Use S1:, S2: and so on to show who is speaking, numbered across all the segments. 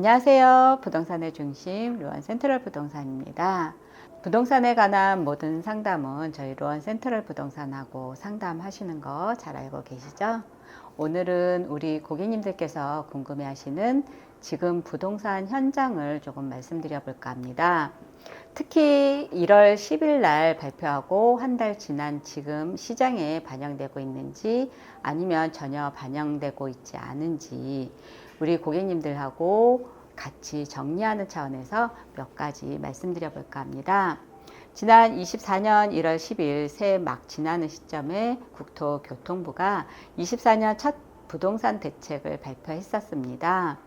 S1: 안녕하세요. 부동산의 중심 로원 센트럴 부동산입니다. 부동산에 관한 모든 상담은 저희 로원 센트럴 부동산하고 상담하시는 거 잘 알고 계시죠? 오늘은 우리 고객님들께서 궁금해하시는 지금 부동산 현장을 조금 말씀드려 볼까 합니다. 특히 1월 10일 날 발표하고 한 달 지난 지금 시장에 반영되고 있는지 아니면 전혀 반영되고 있지 않은지 우리 고객님들하고 같이 정리하는 차원에서 몇 가지 말씀드려 볼까 합니다. 지난 24년 1월 10일 새해 막 지나는 시점에 국토교통부가 24년 첫 부동산 대책을 발표했었습니다.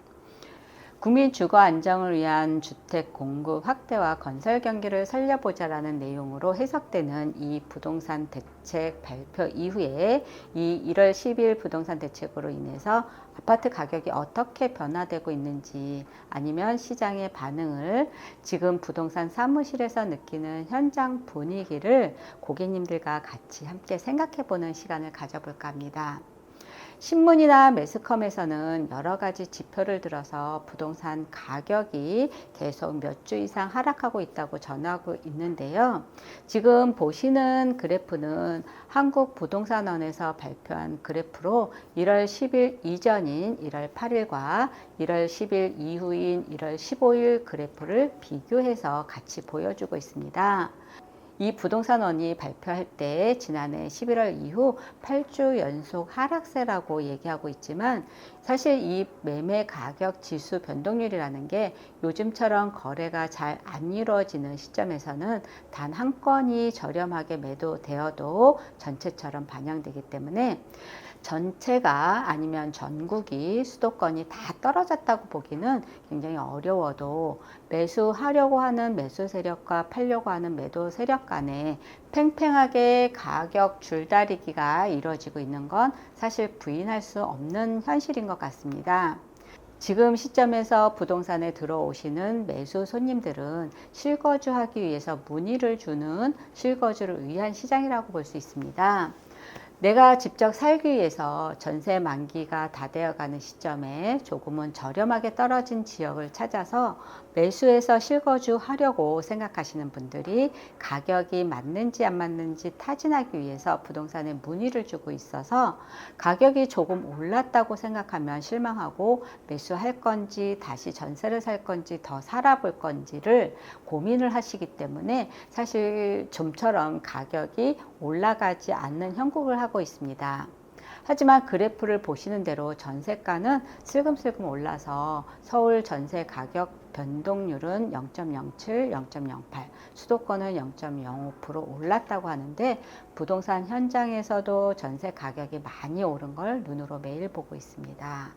S1: 국민 주거 안정을 위한 주택 공급 확대와 건설 경기를 살려보자라는 내용으로 해석되는 이 부동산 대책 발표 이후에 이 1월 10일 부동산 대책으로 인해서 아파트 가격이 어떻게 변화되고 있는지 아니면 시장의 반응을 지금 부동산 사무실에서 느끼는 현장 분위기를 고객님들과 같이 함께 생각해 보는 시간을 가져볼까 합니다. 신문이나 매스컴에서는 여러 가지 지표를 들어서 부동산 가격이 계속 몇 주 이상 하락하고 있다고 전하고 있는데요. 지금 보시는 그래프는 한국부동산원에서 발표한 그래프로 1월 10일 이전인 1월 8일과 1월 10일 이후인 1월 15일 그래프를 비교해서 같이 보여주고 있습니다. 이 부동산원이 발표할 때 지난해 11월 이후 8주 연속 하락세라고 얘기하고 있지만 사실 이 매매 가격 지수 변동률이라는 게 요즘처럼 거래가 잘 안 이루어지는 시점에서는 단 한 건이 저렴하게 매도되어도 전체처럼 반영되기 때문에 전체가 아니면 전국이 수도권이 다 떨어졌다고 보기는 굉장히 어려워도 매수하려고 하는 매수 세력과 팔려고 하는 매도 세력 간에 팽팽하게 가격 줄다리기가 이루어지고 있는 건 사실 부인할 수 없는 현실인 것 같습니다. 지금 시점에서 부동산에 들어오시는 매수 손님들은 실거주하기 위해서 문의를 주는 실거주를 위한 시장이라고 볼 수 있습니다. 내가 직접 살기 위해서 전세 만기가 다 되어가는 시점에 조금은 저렴하게 떨어진 지역을 찾아서 매수해서 실거주 하려고 생각하시는 분들이 가격이 맞는지 안 맞는지 타진하기 위해서 부동산에 문의를 주고 있어서 가격이 조금 올랐다고 생각하면 실망하고 매수할 건지 다시 전세를 살 건지 더 살아볼 건지를 고민을 하시기 때문에 사실 좀처럼 가격이 올라가지 않는 형국을 하고 있습니다. 하지만 그래프를 보시는 대로 전세가는 슬금슬금 올라서 서울 전세 가격 변동률은 0.07, 0.08, 수도권은 0.05% 올랐다고 하는데 부동산 현장에서도 전세 가격이 많이 오른 걸 눈으로 매일 보고 있습니다.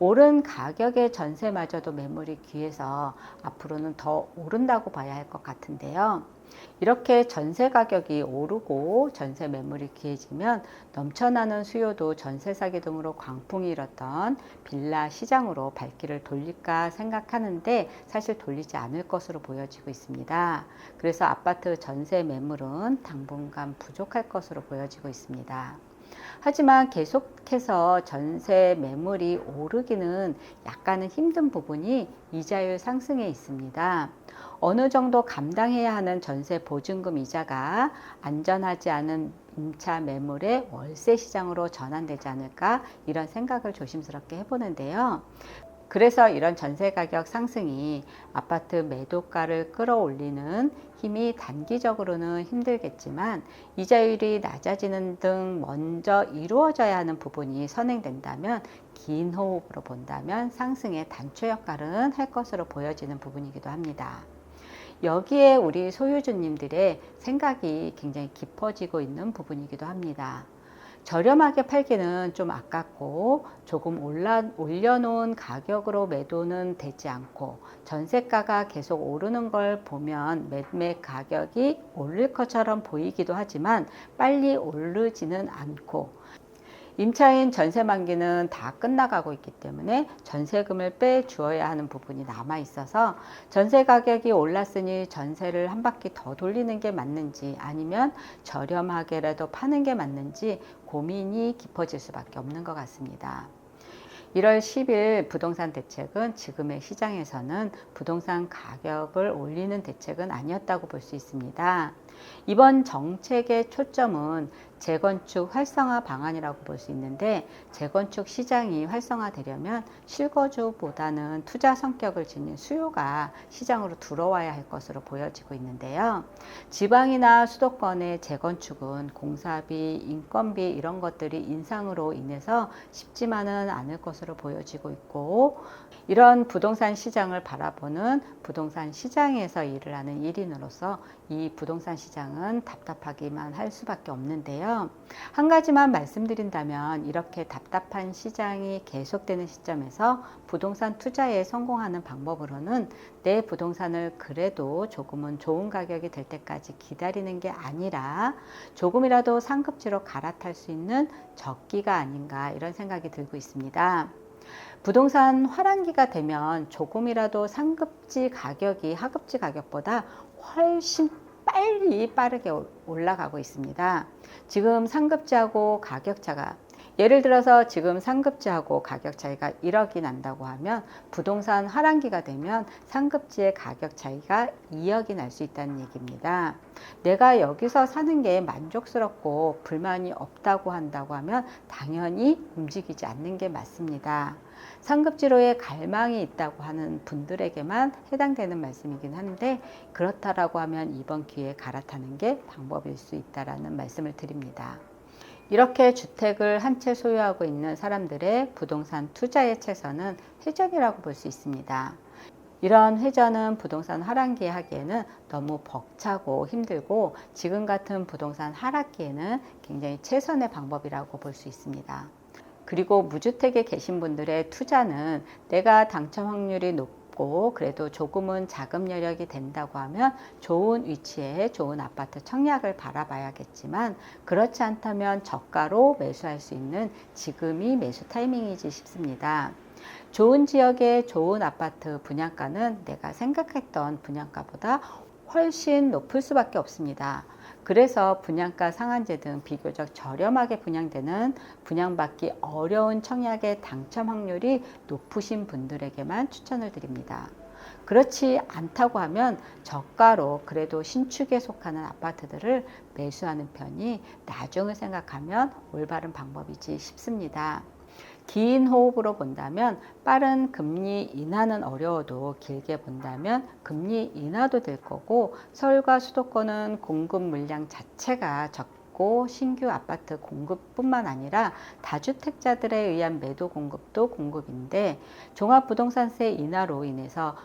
S1: 오른 가격의 전세마저도 매물이 귀해서 앞으로는 더 오른다고 봐야 할 것 같은데요. 이렇게 전세 가격이 오르고 전세 매물이 귀해지면 넘쳐나는 수요도 전세 사기 등으로 광풍이 일었던 빌라 시장으로 발길을 돌릴까 생각하는데 사실 돌리지 않을 것으로 보여지고 있습니다. 그래서 아파트 전세 매물은 당분간 부족할 것으로 보여지고 있습니다. 하지만 계속해서 전세 매물이 오르기는 약간은 힘든 부분이 이자율 상승에 있습니다. 어느 정도 감당해야 하는 전세 보증금 이자가 안전하지 않은 임차 매물의 월세 시장으로 전환되지 않을까 이런 생각을 조심스럽게 해보는데요. 그래서 이런 전세 가격 상승이 아파트 매도가를 끌어올리는 힘이 단기적으로는 힘들겠지만 이자율이 낮아지는 등 먼저 이루어져야 하는 부분이 선행된다면 긴 호흡으로 본다면 상승의 단초 역할은 할 것으로 보여지는 부분이기도 합니다. 여기에 우리 소유주님들의 생각이 굉장히 깊어지고 있는 부분이기도 합니다. 저렴하게 팔기는 좀 아깝고 조금 올려놓은 가격으로 매도는 되지 않고 전세가가 계속 오르는 걸 보면 매매 가격이 오를 것처럼 보이기도 하지만 빨리 오르지는 않고 임차인 전세 만기는 다 끝나가고 있기 때문에 전세금을 빼주어야 하는 부분이 남아 있어서 전세 가격이 올랐으니 전세를 한 바퀴 더 돌리는 게 맞는지 아니면 저렴하게라도 파는 게 맞는지 고민이 깊어질 수밖에 없는 것 같습니다. 1월 10일 부동산 대책은 지금의 시장에서는 부동산 가격을 올리는 대책은 아니었다고 볼 수 있습니다. 이번 정책의 초점은 재건축 활성화 방안이라고 볼 수 있는데, 재건축 시장이 활성화되려면 실거주보다는 투자 성격을 지닌 수요가 시장으로 들어와야 할 것으로 보여지고 있는데요. 지방이나 수도권의 재건축은 공사비, 인건비 이런 것들이 인상으로 인해서 쉽지만은 않을 것으로 보여지고 있고, 이런 부동산 시장을 바라보는 부동산 시장에서 일을 하는 일인으로서 이 부동산 시장은 답답하기만 할 수밖에 없는데요. 한 가지만 말씀드린다면, 이렇게 답답한 시장이 계속되는 시점에서 부동산 투자에 성공하는 방법으로는 내 부동산을 그래도 조금은 좋은 가격이 될 때까지 기다리는 게 아니라 조금이라도 상급지로 갈아탈 수 있는 적기가 아닌가, 이런 생각이 들고 있습니다. 부동산 화랑기가 되면 조금이라도 상급지 가격이 하급지 가격보다 훨씬 빠르게 올라가고 있습니다. 지금 상급지하고 가격 차가, 예를 들어서 지금 상급지하고 가격 차이가 1억이 난다고 하면, 부동산 하락기가 되면 상급지의 가격 차이가 2억이 날 수 있다는 얘기입니다. 내가 여기서 사는 게 만족스럽고 불만이 없다고 한다고 하면 당연히 움직이지 않는 게 맞습니다. 상급지로의 갈망이 있다고 하는 분들에게만 해당되는 말씀이긴 한데, 그렇다라고 하면 이번 기회에 갈아타는 게 방법일 수 있다라는 말씀을 드립니다. 이렇게 주택을 한 채 소유하고 있는 사람들의 부동산 투자의 최선은 회전이라고 볼 수 있습니다. 이런 회전은 부동산 하락기에 하기에는 너무 벅차고 힘들고, 지금 같은 부동산 하락기에는 굉장히 최선의 방법이라고 볼 수 있습니다. 그리고 무주택에 계신 분들의 투자는 내가 당첨 확률이 높고 그래도 조금은 자금 여력이 된다고 하면 좋은 위치에 좋은 아파트 청약을 바라봐야겠지만, 그렇지 않다면 저가로 매수할 수 있는 지금이 매수 타이밍이지 싶습니다. 좋은 지역의 좋은 아파트 분양가는 내가 생각했던 분양가보다 훨씬 높을 수밖에 없습니다. 그래서 분양가 상한제 등 비교적 저렴하게 분양되는, 분양받기 어려운 청약의 당첨 확률이 높으신 분들에게만 추천을 드립니다. 그렇지 않다고 하면 저가로 그래도 신축에 속하는 아파트들을 매수하는 편이 나중을 생각하면 올바른 방법이지 싶습니다. 긴 호흡으로 본다면 빠른 금리 인하는 어려워도 길게 본다면 금리 인하도 될 거고, 서울과 수도권은 공급 물량 자체가 적고 신규 아파트 공급뿐만 아니라 다주택자들에 의한 매도 공급도 공급인데, 종합부동산세 인하로 인해서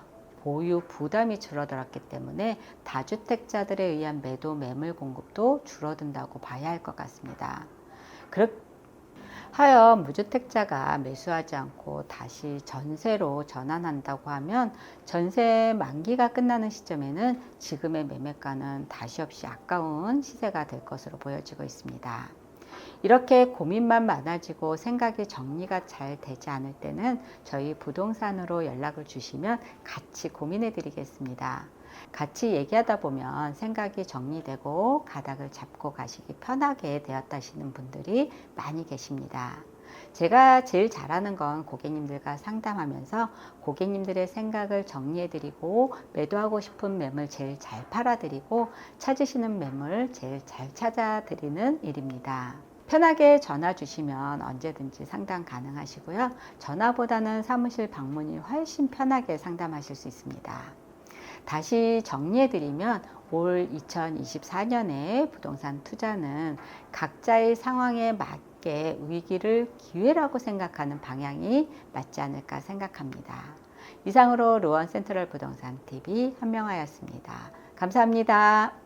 S1: 보유 부담이 줄어들었기 때문에 다주택자들에 의한 매도 매물 공급도 줄어든다고 봐야 할 것 같습니다. 하여 무주택자가 매수하지 않고 다시 전세로 전환한다고 하면 전세 만기가 끝나는 시점에는 지금의 매매가는 다시 없이 아까운 시세가 될 것으로 보여지고 있습니다. 이렇게 고민만 많아지고 생각이 정리가 잘 되지 않을 때는 저희 부동산으로 연락을 주시면 같이 고민해 드리겠습니다. 같이 얘기하다 보면 생각이 정리되고 가닥을 잡고 가시기 편하게 되었다시는 분들이 많이 계십니다. 제가 제일 잘하는 건 고객님들과 상담하면서 고객님들의 생각을 정리해드리고, 매도하고 싶은 매물 제일 잘 팔아드리고, 찾으시는 매물 제일 잘 찾아드리는 일입니다. 편하게 전화 주시면 언제든지 상담 가능하시고요. 전화보다는 사무실 방문이 훨씬 편하게 상담하실 수 있습니다. 다시 정리해드리면, 올 2024년의 부동산 투자는 각자의 상황에 맞게 위기를 기회라고 생각하는 방향이 맞지 않을까 생각합니다. 이상으로 루원 센트럴 부동산 TV 한명화였습니다. 감사합니다.